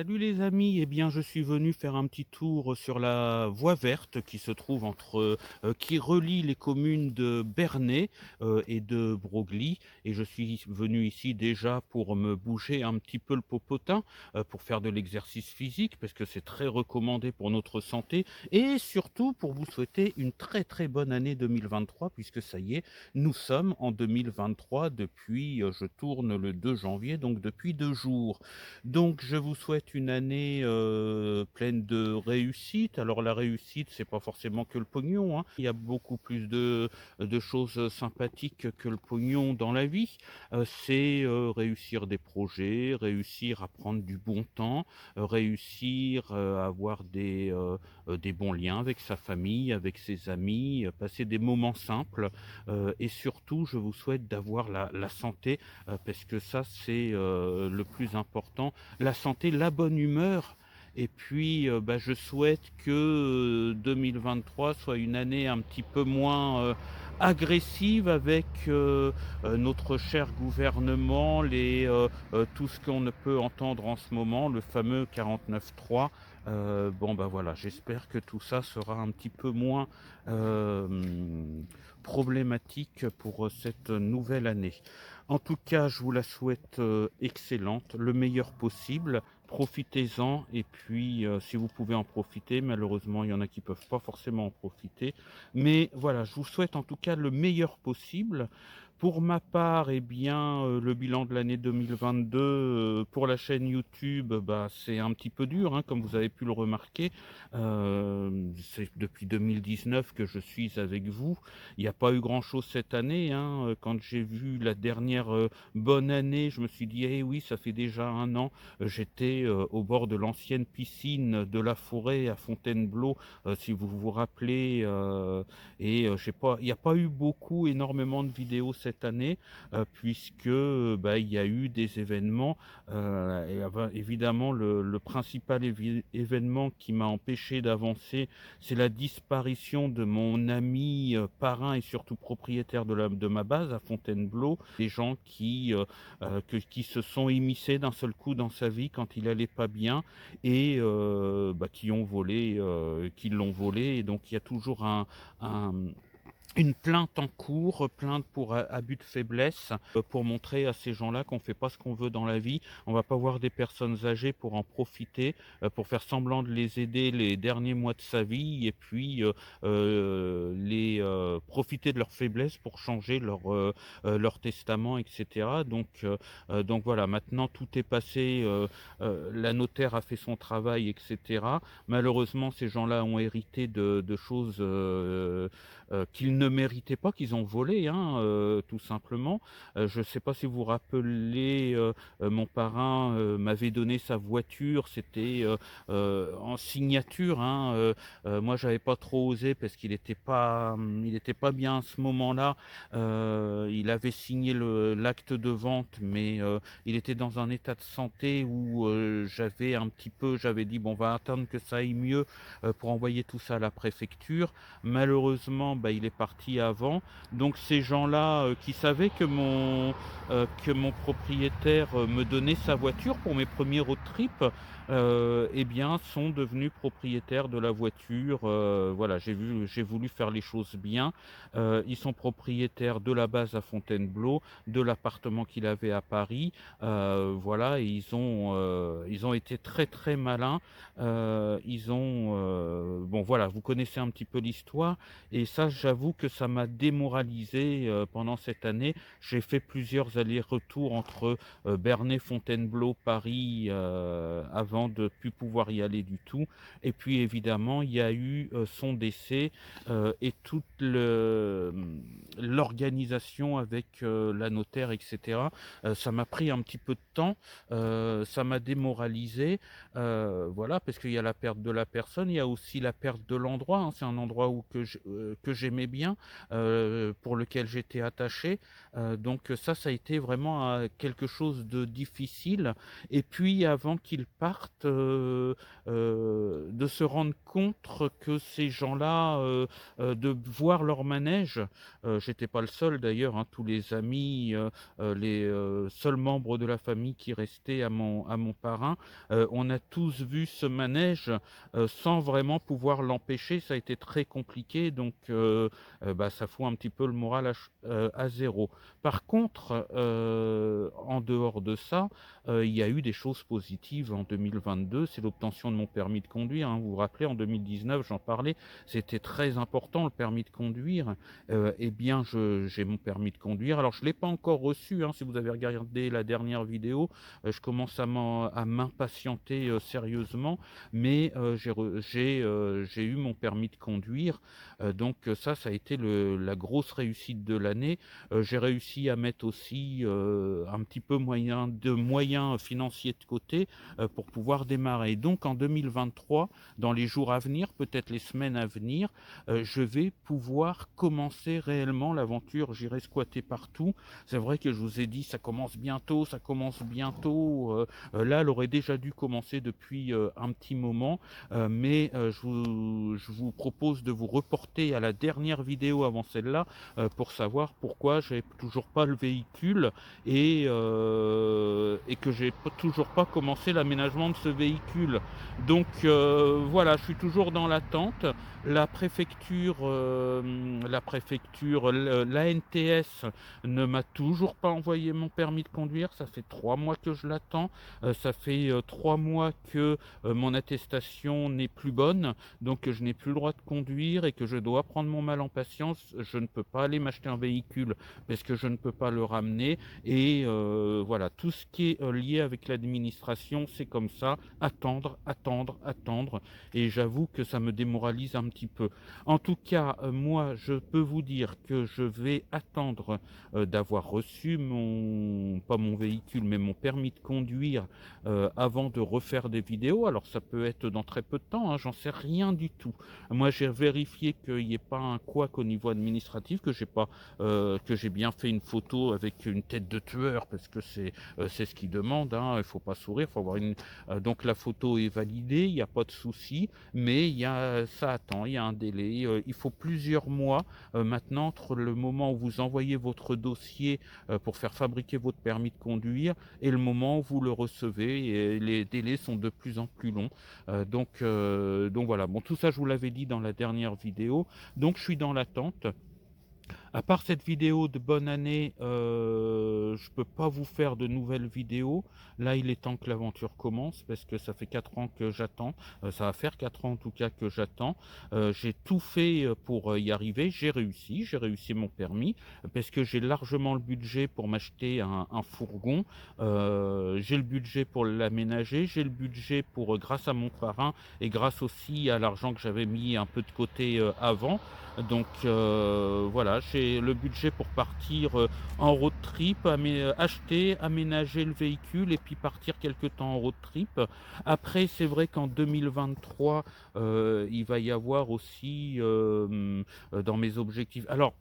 Salut les amis, eh bien je suis venu faire un petit tour sur la voie verte qui se trouve qui relie les communes de Bernay et de Broglie. Et je suis venu ici déjà pour me bouger un petit peu le popotin, pour faire de l'exercice physique parce que c'est très recommandé pour notre santé et surtout pour vous souhaiter une très très bonne année 2023 puisque ça y est, nous sommes en 2023 depuis, je tourne le 2 janvier, donc depuis 2 jours. Donc je vous souhaite une année, pleine de réussite. Alors la réussite, c'est pas forcément que le pognon, hein. Il y a beaucoup plus de choses sympathiques que le pognon dans la vie. C'est, réussir des projets, réussir à prendre du bon temps, réussir, à avoir des bons liens avec sa famille, avec ses amis, passer des moments simples, et surtout je vous souhaite d'avoir la santé, parce que ça c'est, le plus important, la santé, la bonne humeur. Et puis, je souhaite que 2023 soit une année un petit peu moins agressive avec notre cher gouvernement, tout ce qu'on ne peut entendre en ce moment, le fameux 49.3. Voilà, j'espère que tout ça sera un petit peu moins problématique pour cette nouvelle année. En tout cas, je vous la souhaite excellente, le meilleur possible. Profitez-en et puis si vous pouvez en profiter, malheureusement il y en a qui peuvent pas forcément en profiter. Mais voilà, je vous souhaite en tout cas le meilleur possible. Pour ma part, eh bien, le bilan de l'année 2022 pour la chaîne YouTube, c'est un petit peu dur, hein, comme vous avez pu le remarquer. C'est depuis 2019 que je suis avec vous. Il n'y a pas eu grand-chose cette année, hein. Quand j'ai vu la dernière bonne année, je me suis dit: «Eh oui, ça fait déjà 1 an». J'étais au bord de l'ancienne piscine de la forêt à Fontainebleau, si vous vous rappelez, je sais pas, il n'y a pas eu énormément de vidéos cette année, puisque, il y a eu des événements, évidemment le principal événement qui m'a empêché d'avancer, c'est la disparition de mon ami, parrain et surtout propriétaire de ma base à Fontainebleau. Des gens qui se sont immiscés d'un seul coup dans sa vie quand il allait pas bien et qui l'ont volé, et donc il y a toujours un une plainte en cours, plainte pour abus de faiblesse, pour montrer à ces gens-là qu'on fait pas ce qu'on veut dans la vie. On va pas voir des personnes âgées pour en profiter, pour faire semblant de les aider les derniers mois de sa vie et puis, profiter de leur faiblesse pour changer leur testament et cetera. Donc voilà, maintenant tout est passé, la notaire a fait son travail et cetera. Malheureusement, ces gens-là ont hérité de choses, qu'ils ne méritaient pas, qu'ils ont volé, hein, tout simplement. Je ne sais pas si vous vous rappelez, mon parrain, m'avait donné sa voiture, c'était, en signature, hein, moi j'avais pas trop osé parce il était pas bien à ce moment-là. Il avait signé le l'acte de vente, mais, il était dans un état de santé où, j'avais dit: «Bon, on va attendre que ça aille mieux, pour envoyer tout ça à la préfecture». Malheureusement, il est parti avant. Donc ces gens-là, qui savaient que mon propriétaire, me donnait sa voiture pour mes premiers road trips, eh bien, sont devenus propriétaires de la voiture. Voilà, j'ai voulu faire les choses bien. Ils sont propriétaires de la base à Fontainebleau, de l'appartement qu'il avait à Paris. Voilà, et ils ont été très, très malins. Voilà, vous connaissez un petit peu l'histoire et ça, j'avoue que ça m'a démoralisé, pendant cette année. J'ai fait plusieurs allers-retours entre, Bernay, Fontainebleau, Paris, avant de plus pouvoir y aller du tout. Et puis évidemment, il y a eu, son décès, et l'organisation avec, la notaire et cetera. Ça m'a pris un petit peu de temps, ça m'a démoralisé. Voilà, parce qu'il y a la perte de la personne, il y a aussi la perte de l'endroit, hein. C'est un endroit que j'aimais bien, pour lequel j'étais attaché. Ça a été vraiment, quelque chose de difficile. Et puis avant qu'il parte, carte, de se rendre compte que ces gens-là, de voir leur manège, j'étais pas le seul d'ailleurs, hein, tous les amis, les, seuls membres de la famille qui restaient à mon parrain, on a tous vu ce manège, sans vraiment pouvoir l'empêcher. Ça a été très compliqué donc bah, ça fout un petit peu le moral à 0. Par contre, en dehors de ça, il y a eu des choses positives en 2022, c'est l'obtention de mon permis de conduire, hein. Vous vous rappelez, en 2019, j'en parlais, c'était très important le permis de conduire. Eh bien, j'ai mon permis de conduire. Alors, je ne l'ai pas encore reçu, hein, si vous avez regardé la dernière vidéo, je commence à m'impatienter sérieusement, mais j'ai eu mon permis de conduire. Donc ça a été la grosse réussite de l'année. J'ai réussi à mettre aussi un petit peu de moyens financiers de côté pour pouvoir démarrer. Donc en 2023, dans les jours à venir, peut-être les semaines à venir, je vais pouvoir commencer réellement l'aventure. J'irai squatter partout. C'est vrai que je vous ai dit, ça commence bientôt, ça commence bientôt. Là, elle aurait déjà dû commencer depuis un petit moment, mais je vous propose de vous reporter à la dernière vidéo avant celle-là pour savoir pourquoi j'ai toujours pas le véhicule et que j'ai toujours pas commencé l'aménagement de ce véhicule. Donc voilà, je suis toujours dans l'attente. L'ANTS ne m'a toujours pas envoyé mon permis de conduire. Ça fait 3 mois que je l'attends. Ça fait 3 mois que mon attestation n'est plus bonne, donc je n'ai plus le droit de conduire et que je dois prendre mon mal en patience. Je ne peux pas aller m'acheter un véhicule parce que je ne peux pas le ramener. Et voilà, tout ce qui est lié avec l'administration, c'est comme ça, attendre, attendre, attendre. Et j'avoue que ça me démoralise un petit peu. En tout cas, moi, je peux vous dire que je vais attendre d'avoir reçu pas mon véhicule, mais mon permis de conduire avant de refaire des vidéos. Alors ça peut être dans très peu de temps, hein, j'en sais rien du tout. Moi j'ai vérifié qu'il n'y ait pas un couac au niveau administratif, que j'ai bien fait une photo avec une tête de tueur, parce que c'est ce qu'ils demandent, hein, il faut pas sourire, faut avoir donc la photo est validée, il n'y a pas de souci, mais ça attend, il y a un délai, il faut plusieurs mois maintenant entre le moment où vous envoyez votre dossier pour faire fabriquer votre permis de conduire et le moment où vous le recevez, et les délais sont de plus en plus longs. Donc voilà, bon, tout ça je vous l'avais dit dans la dernière vidéo, donc je suis dans l'attente. À part cette vidéo de bonne année, je peux pas vous faire de nouvelles vidéos. Là, il est temps que l'aventure commence parce que ça fait 4 ans que j'attends. Ça va faire 4 ans en tout cas que j'attends. J'ai tout fait pour y arriver. J'ai réussi mon permis parce que j'ai largement le budget pour m'acheter un fourgon. J'ai le budget pour l'aménager. J'ai le budget pour, grâce à mon parrain et grâce aussi à l'argent que j'avais mis un peu de côté avant. Donc voilà, j'ai le budget pour partir en road trip, acheter, aménager le véhicule et puis partir quelque temps en road trip. Après, c'est vrai qu'en 2023, il va y avoir aussi dans mes objectifs. Alors,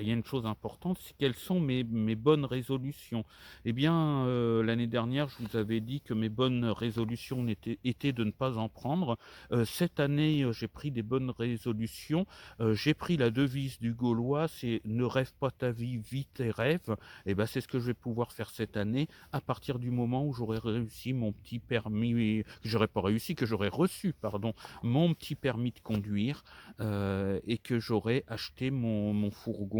il y a une chose importante, c'est quelles sont mes bonnes résolutions. Eh bien, l'année dernière, je vous avais dit que mes bonnes résolutions étaient de ne pas en prendre. Cette année, j'ai pris des bonnes résolutions. J'ai pris la devise du Gaulois, c'est « Ne rêve pas ta vie, vis tes rêves ». Et ben, c'est ce que je vais pouvoir faire cette année à partir du moment où j'aurai réussi mon petit permis, que j'aurais pas réussi, que j'aurais reçu, pardon, mon petit permis de conduire et que j'aurai acheté mon fourgon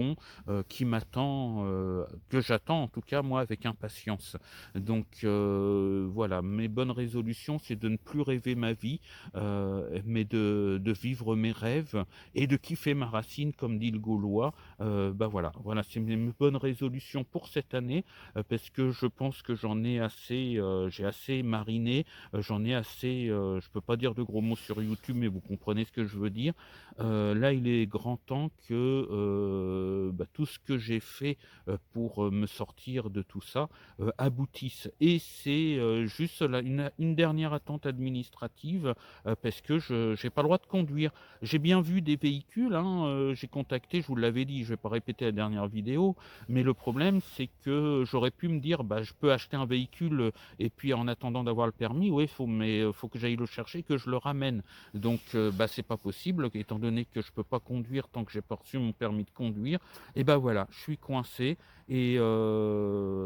qui m'attend, que j'attends en tout cas moi avec impatience. Donc voilà, mes bonnes résolutions, c'est de ne plus rêver ma vie, mais de vivre mes rêves et de kiffer ma racine, comme dit le Gaulois. Bah voilà, c'est mes bonnes résolutions pour cette année, parce que je pense que j'en ai assez, j'ai assez mariné, j'en ai assez, je peux pas dire de gros mots sur YouTube, mais vous comprenez ce que je veux dire. Là, il est grand temps que tout ce que j'ai fait, pour, me sortir de tout ça, aboutisse et c'est, juste là une dernière attente administrative, parce que je j'ai pas le droit de conduire. J'ai bien vu des véhicules, hein, j'ai contacté, je vous l'avais dit, je vais pas répéter la dernière vidéo, mais le problème c'est que j'aurais pu me dire: «Bah, je peux acheter un véhicule, et puis en attendant d'avoir le permis, oui, faut que j'aille le chercher, que je le ramène». Donc c'est pas possible étant donné que je peux pas conduire tant que j'ai pas reçu mon permis de conduire et voilà, je suis coincé et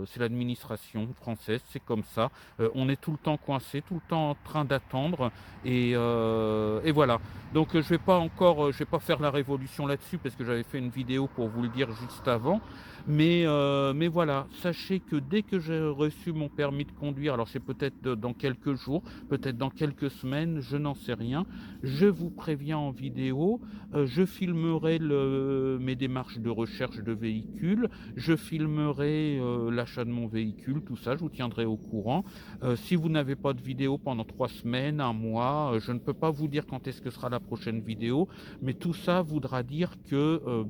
c'est l'administration française, c'est comme ça. On est tout le temps coincé, tout le temps en train d'attendre et voilà. Donc je vais pas faire la révolution là-dessus parce que j'avais fait une vidéo pour vous le dire juste avant. Mais voilà, sachez que dès que j'ai reçu mon permis de conduire, alors c'est peut-être, dans quelques jours, peut-être dans quelques semaines, je n'en sais rien. Je vous préviens en vidéo, je filmerai mes démarches de recherche de véhicules, je filmerai, l'achat de mon véhicule, tout ça, je vous tiendrai au courant. Si vous n'avez pas de vidéo pendant 3 semaines, un mois, je ne peux pas vous dire quand est-ce que sera la prochaine vidéo, mais tout ça voudra dire que,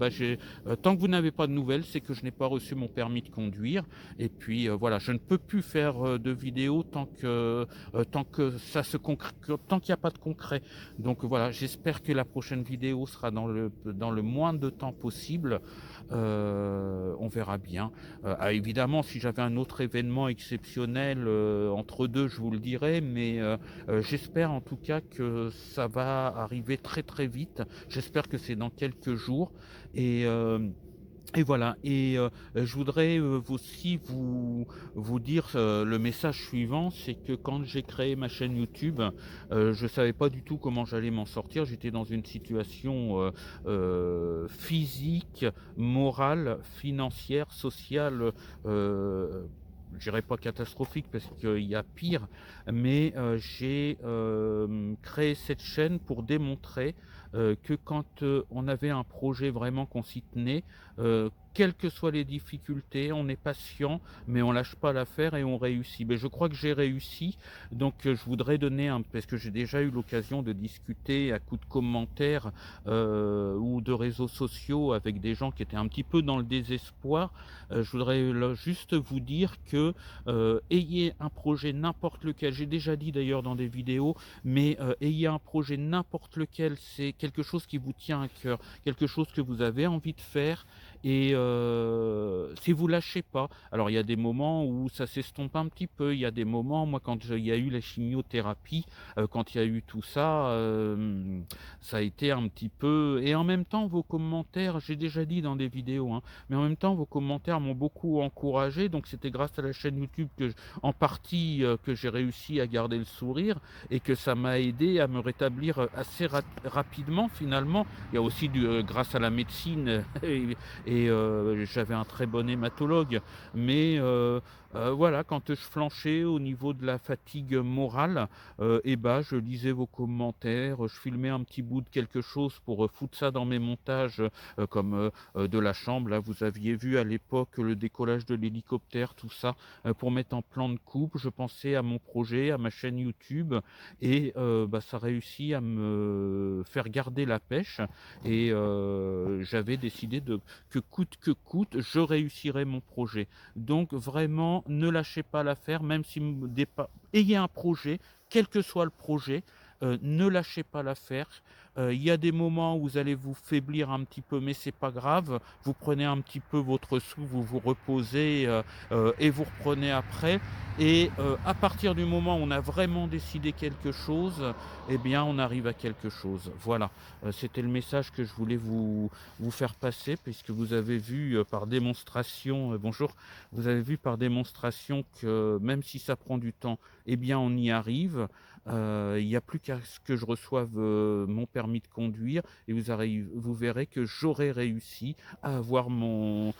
tant que vous n'avez pas de nouvelles, c'est que je n'ai pas reçu mon permis de conduire et puis, voilà, je ne peux plus faire, de vidéos tant que ça se concr tant qu'il n'y a pas de concret. Donc voilà, j'espère que la prochaine vidéo sera dans le moins de temps possible. On verra bien. Évidemment, si j'avais un autre événement exceptionnel, entre 2, je vous le dirai, mais j'espère en tout cas que ça va arriver très, très vite. J'espère que c'est dans quelques jours et hem et voilà je voudrais, aussi vous dire, le message suivant, c'est que quand j'ai créé ma chaîne YouTube, je savais pas du tout comment j'allais m'en sortir. J'étais dans une situation, physique, morale, financière, sociale, je dirais pas catastrophique parce qu'il y a pire, mais j'ai, créé cette chaîne pour démontrer, que quand, on avait un projet vraiment qu'on s'y tenait, quelles que soient les difficultés, on est patient, mais on lâche pas l'affaire et on réussit. Mais je crois que j'ai réussi, donc je voudrais donner un parce que j'ai déjà eu l'occasion de discuter à coups de commentaires, ou de réseaux sociaux avec des gens qui étaient un petit peu dans le désespoir. Je voudrais là juste vous dire que, ayez un projet n'importe lequel, j'ai déjà dit d'ailleurs dans des vidéos, mais ayez un projet n'importe lequel, c'est quelque chose qui vous tient à cœur, quelque chose que vous avez envie de faire et si vous lâchez pas, alors il y a des moments où ça s'estompe un petit peu, il y a des moments, moi il y a eu la chimiothérapie, quand il y a eu tout ça, ça a été un petit peu et en même temps vos commentaires, j'ai déjà dit dans des vidéos, hein, mais en même temps vos commentaires m'ont beaucoup encouragé, donc c'était grâce à la chaîne YouTube en partie, que j'ai réussi à garder le sourire et que ça m'a aidé à me rétablir, assez rapidement finalement. Il y a aussi grâce à la médecine j'avais un très bon hématologue. Mais voilà, quand je flanchais au niveau de la fatigue morale, je lisais vos commentaires, je filmais un petit bout de quelque chose pour, foutre ça dans mes montages, comme, de la chambre. Là, vous aviez vu à l'époque le décollage de l'hélicoptère, tout ça, pour mettre en plan de coupe. Je pensais à mon projet, à ma chaîne YouTube et ça réussit à me faire garder la pêche et j'avais décidé que coûte, je réussirai mon projet. Donc vraiment, ne lâchez pas l'affaire, même si ayez un projet, quel que soit le projet, ne lâchez pas l'affaire. Il y a des moments où vous allez vous faiblir un petit peu, mais c'est pas grave. Vous prenez un petit peu votre souffle, vous vous reposez, et vous reprenez après et à partir du moment où on a vraiment décidé quelque chose, eh bien, on arrive à quelque chose. Voilà, c'était le message que je voulais vous faire passer puisque vous avez vu, par démonstration, bonjour, vous avez vu par démonstration que même si ça prend du temps, eh bien, on y arrive. Il n'y a plus qu'à ce que je reçoive, mon permis de conduire et vous verrez que j'aurai réussi à avoir mon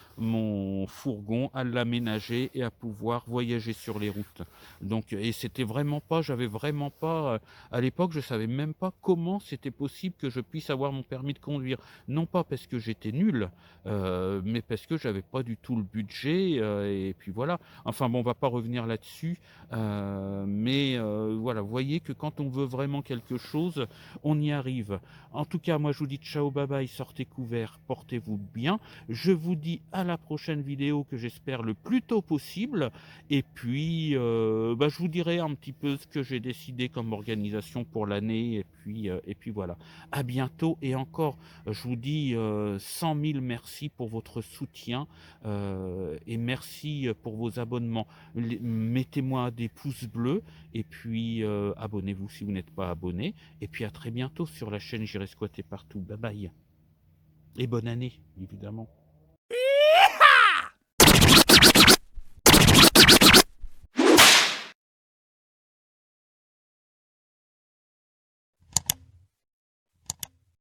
fourgon, à l'aménager et à pouvoir voyager sur les routes. Donc et j'avais vraiment pas, à l'époque, je savais même pas comment c'était possible que je puisse avoir mon permis de conduire. Non pas parce que j'étais nul, mais parce que j'avais pas du tout le budget, et puis voilà. Enfin bon, on va pas revenir là-dessus, voilà, vous voyez voyez que quand on veut vraiment quelque chose, on y arrive. En tout cas, moi je vous dis ciao, bye bye, sortez couverts, portez-vous bien. Je vous dis à la prochaine vidéo que j'espère le plus tôt possible. Et puis, je vous dirai un petit peu ce que j'ai décidé comme organisation pour l'année. Et puis voilà. À bientôt. Et encore, je vous dis 100 000 merci pour votre soutien et merci pour vos abonnements. Mettez-moi des pouces bleus et puis abonnez-vous si vous n'êtes pas abonné. Et puis à très bientôt sur la chaîne J'irai squatter partout. Bye bye. Et bonne année, évidemment.